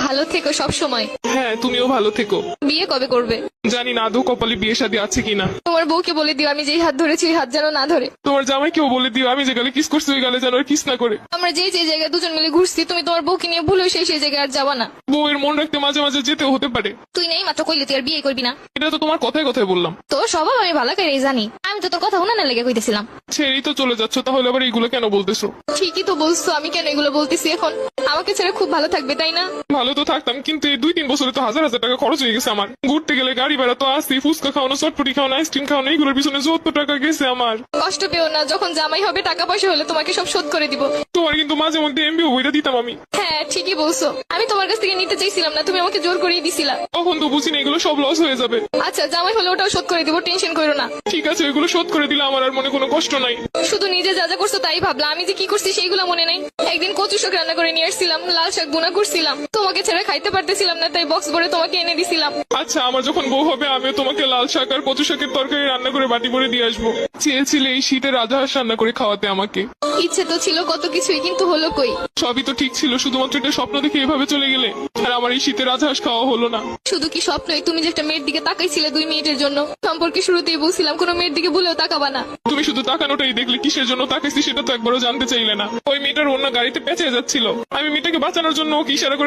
ভালো থেকো সব সময়। হ্যাঁ, তুমিও ভালো থেকো। বিয়ে কবে করবে? জানি না আদৌ কপালে বিয়ে শাদী আছে কিনা। তোমার বউকে বলে দিও আমি যেই হাত ধরেছি ওই হাত যেন না ধরে। তোমার জামাইকেও বলে দিও আমি যে গালে কিস করছি ওই গালে যেন আর কিস না করে। আমরা যে জায়গায় দুজন মিলে ঘুরছি তুমি তোমার বউকে নিয়ে ভুল সেই জায়গায় আর যাবা না। বউয়ের মন রাখতে মাঝে মাঝে যেতেও হতে পারে। তুই নেই মাত্র কইলে তুই আর বিয়ে করবি না। এটা তো তোমার কথায় কথায় বললাম। তোর স্বভাব আমি ভালো করে জানি, আমি তো তোর কথা উনানে লেগে কইতেছিলাম। ছেড়েই তো চলে যাচ্ছ, তাহলে আবার এইগুলো কেন বলতেছো? ঠিকই তো বলছো, আমি কেন এগুলো বলতেছি এখন? আমাকে ছেড়ে খুব ভালো থাকবে তাই না? ভালো তো থাকতাম, কিন্তু এই 2-3 বছরে তো হাজার হাজার টাকা খরচ হয়ে গেছে আমার। ঘুরতে গেলে গাড়ি ভাড়া তো আসি, ফুচকা খাওয়ানো, চটপটি খাওয়ানো, আইসক্রিম খাওয়ানো, এইগুলোর পিছনে যত টাকা গেছে আমার। কষ্ট পেও না, যখন জামাই হবে টাকা পয়সা হলে তোমাকে সব শোধ করে দিব। তোমার কিন্তু মাঝে মধ্যে এমবিও বইটা দিতাম আমি। হ্যাঁ ঠিকই বলছো, আমি তোমার কাছ থেকে নিতে চাইছিলাম না, তুমি আমাকে জোর করেই দিছিলা। তখন তো বুঝি না এগুলো সব লস হয়ে যাবে। আচ্ছা জামাই হলে ওটাও শোধ করে দিব, টেনশন করো না। ঠিক আছে, এগুলো শোধ করে দিলে আমার আর মনে কোনো কষ্ট নাই। শুধু নিজে যা যা করছো তাই ভাবলা, আমি যে কি করছি সেইগুলো মনে নাই। একদিন কচু শাক রান্না করে নিয়ে আসছিলাম, লাল শাক বোনা করছিলাম, তোমাকে ছেড়ে খাইতে পারতেছিলাম না, তাই বক্স ভরে তোমাকে এনে দিছিলাম। আচ্ছা, আমার যখন বউ হবে আমিও তোমাকে লাল শাক আর কচু শাকের তরকারি রান্না করে বাটি ভরে দিয়ে আসবো। চেয়েছিলে এই শীতে রাজহাঁস রান্না করে খাওয়াতে আমাকে। ইচ্ছে তো ছিল কত কিছুই, কিন্তু হলো কই। সবই তো ঠিক ছিল, শুধুমাত্র একটা স্বপ্ন দেখে এভাবে চলে গেলে। আর আমার এই শীতে রাজহাঁস খাওয়া হলো না। শুধু কি স্বপ্নই? তুমি যে একটা মেয়ের দিকে তাকাইছিলে 2 মিনিটের জন্য, সম্পর্কে শুরুতেই বলছিলাম কোনো মেয়ের দিকে ভুলেও তাকাবা না। তুমি শুধু তাকানোটাই দেখলে, কিসের জন্য তাকাইছি সেটা তো একবারও জানতে চাইলে না। ওই মেয়েটার অন্য গাড়িতে পেঁচে যাচ্ছিল, আমি মেয়েটাকে বাঁচানোর জন্য ওকে ইশারা করে